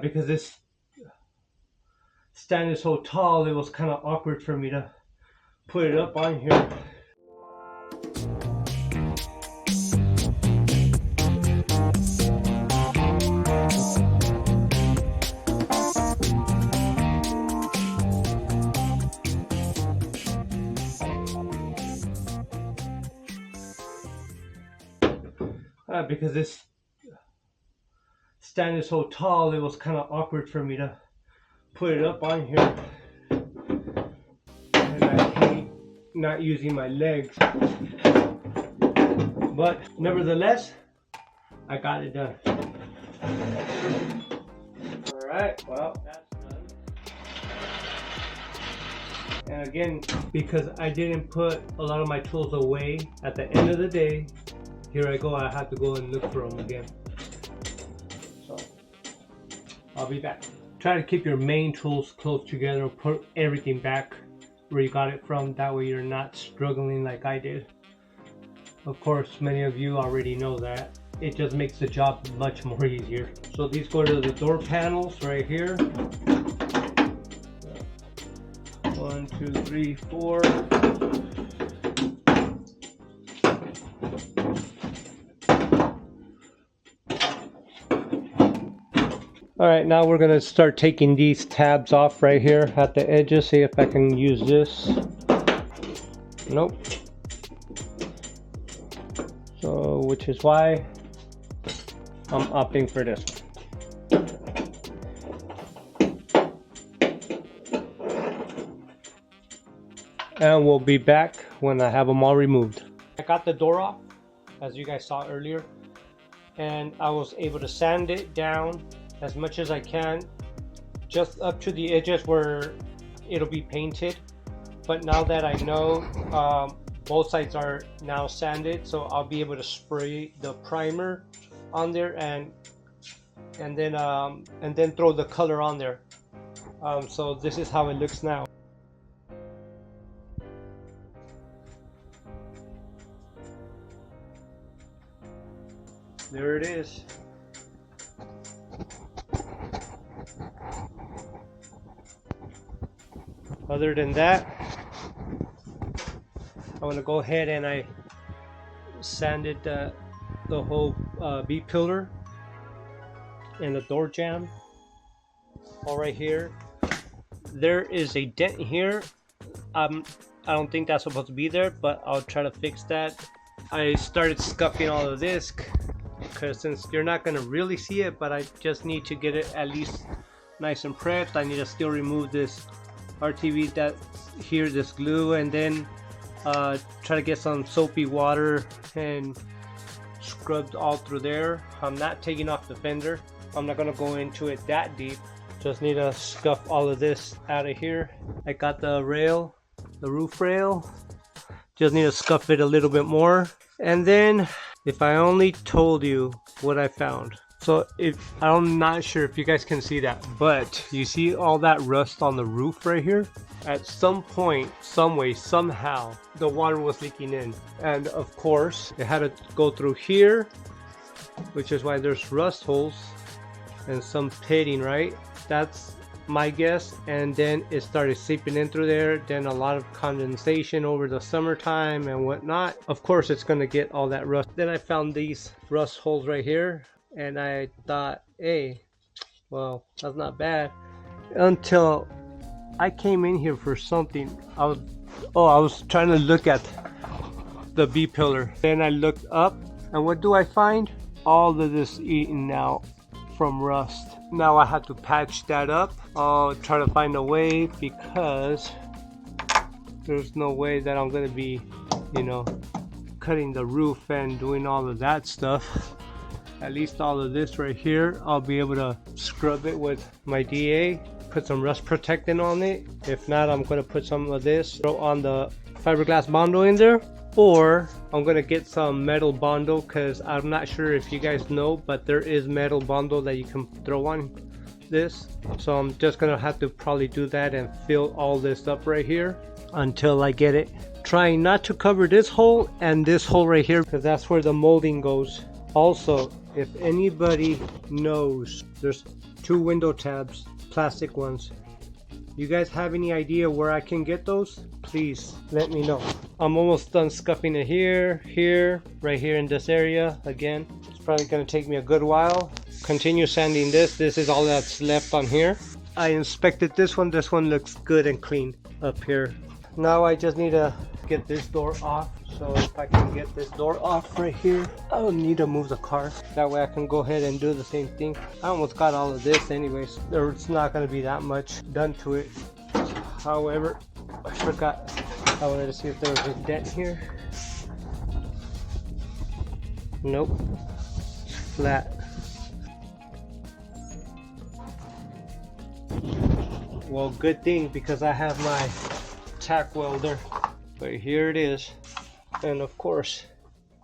because this stand is so tall, it was kind of awkward for me to put it up on here. Because this stand is so tall, it was kind of awkward for me to put it up on here. And I hate not using my legs. But nevertheless, I got it done. Alright, well, that's done. And again, because I didn't put a lot of my tools away at the end of the day, here I go, I have to go and look for them again. So, I'll be back. Try to keep your main tools close together, put everything back where you got it from, that way you're not struggling like I did. Of course, many of you already know that. It just makes the job much more easier. So these go to the door panels right here. 1, 2, 3, 4. Alright, now we're going to start taking these tabs off right here at the edges. See if I can use this. Nope. So, which is why I'm opting for this one. And we'll be back when I have them all removed. I got the door off, as you guys saw earlier, and I was able to sand it down as much as I can, just up to the edges where it'll be painted. But now that I know both sides are now sanded, so I'll be able to spray the primer on there and then throw the color on there. So this is how it looks now. There it is. Other than that, I'm going to go ahead and I sanded the whole B-pillar and the door jamb all right here. There is a dent here. I don't think that's supposed to be there, but I'll try to fix that. I started scuffing all of this because since you're not going to really see it, but I just need to get it at least nice and prepped. I need to still remove this RTV that's here, this glue, and then try to get some soapy water and scrubbed all through there. I'm not taking off the fender. I'm not going to go into it that deep. Just need to scuff all of this out of here. I got the rail, the roof rail. Just need to scuff it a little bit more. And then if I only told you what I found. So I'm not sure if you guys can see that, but you see all that rust on the roof right here? At some point, some way, somehow, the water was leaking in. And of course, it had to go through here, which is why there's rust holes and some pitting, right? That's my guess. And then it started seeping in through there. Then a lot of condensation over the summertime and whatnot. Of course, it's gonna get all that rust. Then I found these rust holes right here. And I thought, hey, well, that's not bad. Until I came in here for something. I was trying to look at the B-pillar. Then I looked up, and what do I find? All of this eaten out from rust. Now I have to patch that up. I'll try to find a way, because there's no way that I'm gonna be, cutting the roof and doing all of that stuff. At least all of this right here, I'll be able to scrub it with my DA, put some rust protectant on it. If not, I'm going to put some of this, throw on the fiberglass Bondo in there, or I'm going to get some metal Bondo, because I'm not sure if you guys know, but there is metal Bondo that you can throw on this. So I'm just going to have to probably do that and fill all this up right here until I get it. Trying not to cover this hole and this hole right here, because that's where the molding goes. Also, if anybody knows, there's 2 window tabs, plastic ones. You guys have any idea where I can get those? Please let me know. I'm almost done scuffing it here, right here in this area. Again, it's probably gonna take me a good while. Continue sanding this. This is all that's left on here. I inspected this one. This one looks good and clean up here. Now I just need to get this door off. So if I can get this door off right here, I'll need to move the car. That way I can go ahead and do the same thing. I almost got all of this anyways. There's not going to be that much done to it. However, I forgot. I wanted to see if there was a dent here. Nope. It's flat. Well, good thing because I have my tack welder. But here it is. And of course,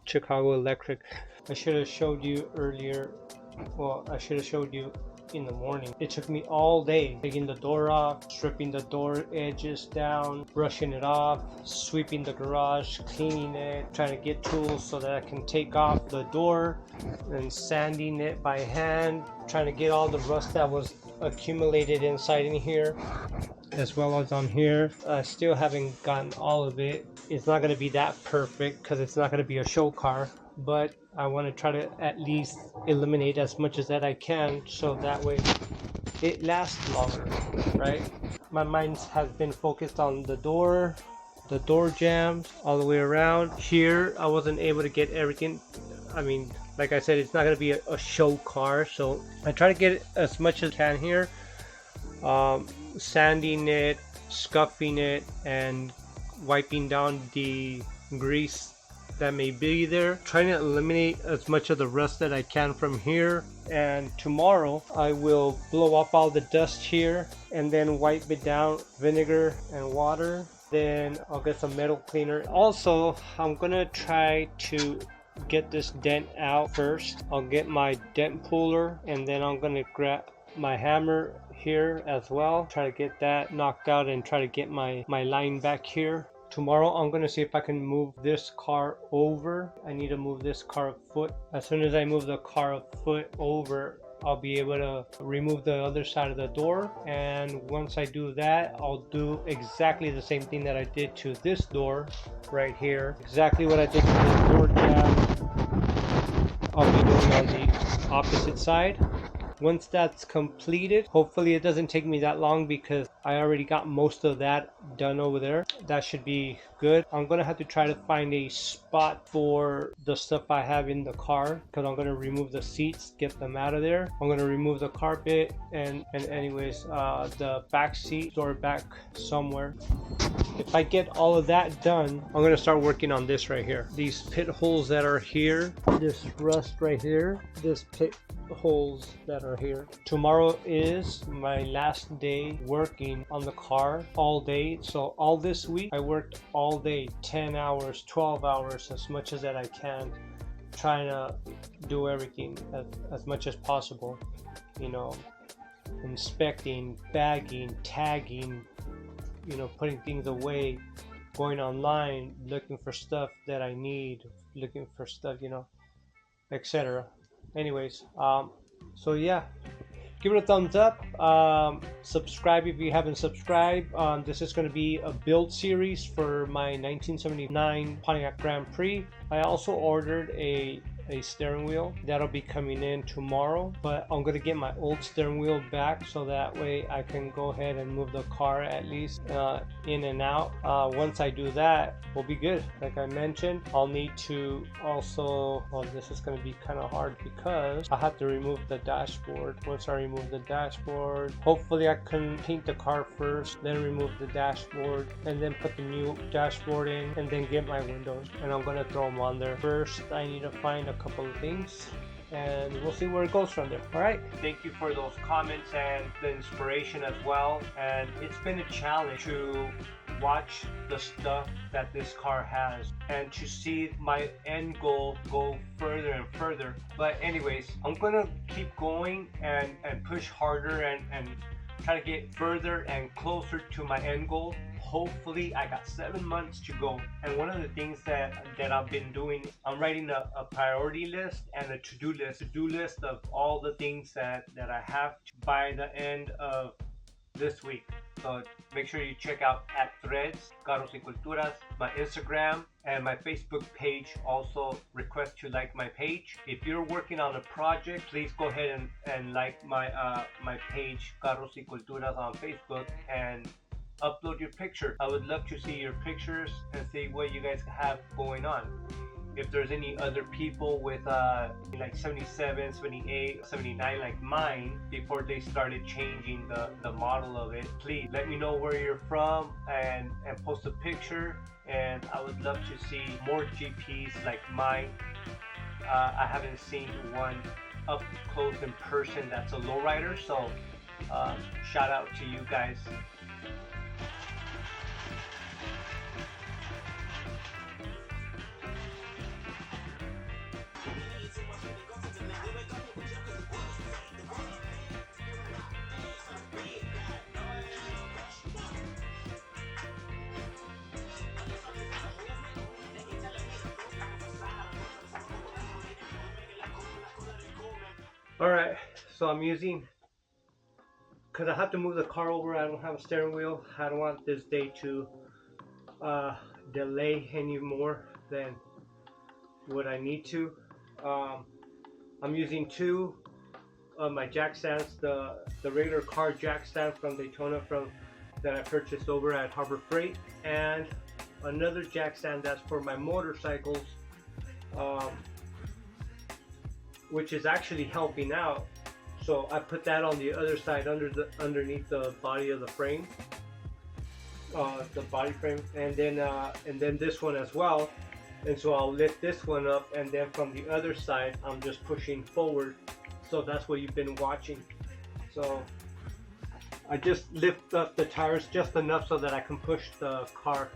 Chicago Electric. I should have showed you earlier. Well, I should have showed you in the morning. It took me all day taking the door off, stripping the door edges down, brushing it off, sweeping the garage, cleaning it, trying to get tools so that I can take off the door, and sanding it by hand, trying to get all the rust that was accumulated inside in here as well as on here. I still haven't gotten all of it. It's not going to be that perfect because it's not going to be a show car, but I want to try to at least eliminate as much as that I can so that way it lasts longer, right? My mind has been focused on the door jambs all the way around. Here I wasn't able to get everything. I mean, like I said, it's not going to be a show car, so I try to get as much as I can here. Sanding it, scuffing it, and wiping down the grease that may be there, trying to eliminate as much of the rust that I can from here. And tomorrow I will blow off all the dust here and then wipe it down, vinegar and water. Then I'll get some metal cleaner. Also, I'm gonna try to get this dent out first. I'll get my dent puller and then I'm gonna grab my hammer here as well, try to get that knocked out and try to get my line back here. Tomorrow I'm going to see if I can move this car over. I need to move this car a foot. As soon as I move the car a foot over, I'll be able to remove the other side of the door. And once I do that, I'll do exactly the same thing that I did to this door right here. Exactly what I did to this door jab, I'll be doing on the opposite side. Once that's completed, hopefully it doesn't take me that long because I already got most of that done over there. That should be good. I'm gonna have to try to find a spot for the stuff I have in the car because I'm gonna remove the seats, get them out of there. I'm gonna remove the carpet and anyways, the back seat, store it back somewhere. If I get all of that done, I'm gonna start working on this right here. These pit holes that are here, this rust right here, this pit holes that are here. Tomorrow is my last day working on the car all day. So all this week I worked all day, 10 hours, 12 hours, as much as that I can, trying to do everything as much as possible, you know, inspecting, bagging, tagging, you know, putting things away, going online, looking for stuff that I need, looking for stuff, you know, etc. Anyways, so yeah, give it a thumbs up, subscribe if you haven't subscribed. This is going to be a build series for my 1979 Pontiac Grand Prix. I also ordered a steering wheel that'll be coming in tomorrow, but I'm gonna get my old steering wheel back so that way I can go ahead and move the car at least in and out. Once I do that, we'll be good. Like I mentioned, I'll need to also, well, this is gonna be kind of hard because I have to remove the dashboard. Once I remove the dashboard, hopefully I can paint the car first, then remove the dashboard, and then put the new dashboard in, and then get my windows, and I'm gonna throw them on there. First, I need to find a couple of things and we'll see where it goes from there. All right, thank you for those comments and the inspiration as well. And it's been a challenge to watch the stuff that this car has and to see my end goal go further and further. But anyways, I'm gonna keep going and push harder and trying to get further and closer to my end goal. Hopefully, I got 7 months to go. And one of the things that I've been doing, I'm writing a priority list and a to-do list. To-do list of all the things that I have to by the end of this week. So make sure you check out at Threads, Carros y Culturas, my Instagram, and my Facebook page. Also request to like my page. If you're working on a project, please go ahead and like my page, Carros y Culturas, on Facebook, and upload your picture. I would love to see your pictures and see what you guys have going on. If there's any other people with like 77, 78, 79 like mine before they started changing the model of it, please let me know where you're from and post a picture. And I would love to see more GPs like mine. I haven't seen one up close in person that's a lowrider, so shout out to you guys. Alright, so I'm using, because I have to move the car over, I don't have a steering wheel. I don't want this day to delay any more than what I need to. I'm using two of my jack stands, the regular car jack stand from Daytona that I purchased over at Harbor Freight, and another jack stand that's for my motorcycles, which is actually helping out. So I put that on the other side underneath the body of the frame, and then this one as well. And so I'll lift this one up, and then from the other side I'm just pushing forward. So that's what you've been watching. So I just lift up the tires just enough so that I can push the car.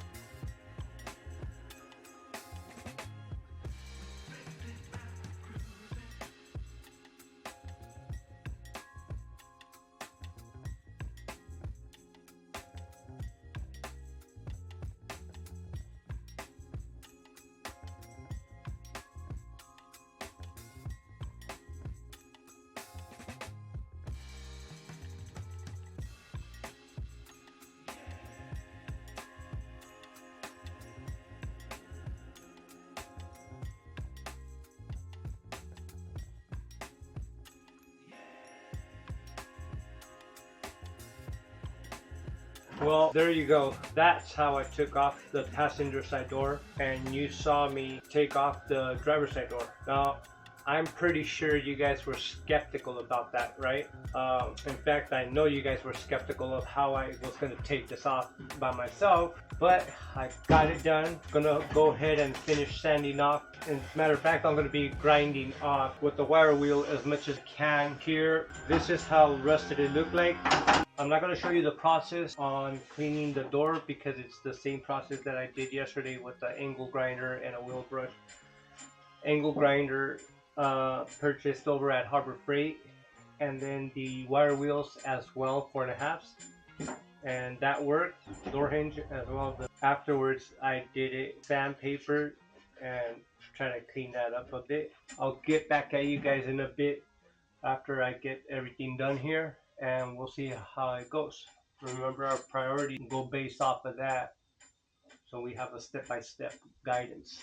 Well, there you go. That's how I took off the passenger side door, and you saw me take off the driver's side door. Now, I'm pretty sure you guys were skeptical about that, right? In fact, I know you guys were skeptical of how I was going to take this off by myself, but I got it done. Gonna go ahead and finish sanding off. And as a matter of fact, I'm going to be grinding off with the wire wheel as much as I can here. This is how rusted it looked like. I'm not going to show you the process on cleaning the door because it's the same process that I did yesterday with the angle grinder and a wheel brush. Angle grinder purchased over at Harbor Freight, and then the wire wheels as well, 4.5s, and that worked. Door hinge as well. Afterwards, I did it sandpaper and try to clean that up a bit. I'll get back at you guys in a bit after I get everything done here, and we'll see how it goes. Remember, our priority will go based off of that, so we have a step-by-step guidance.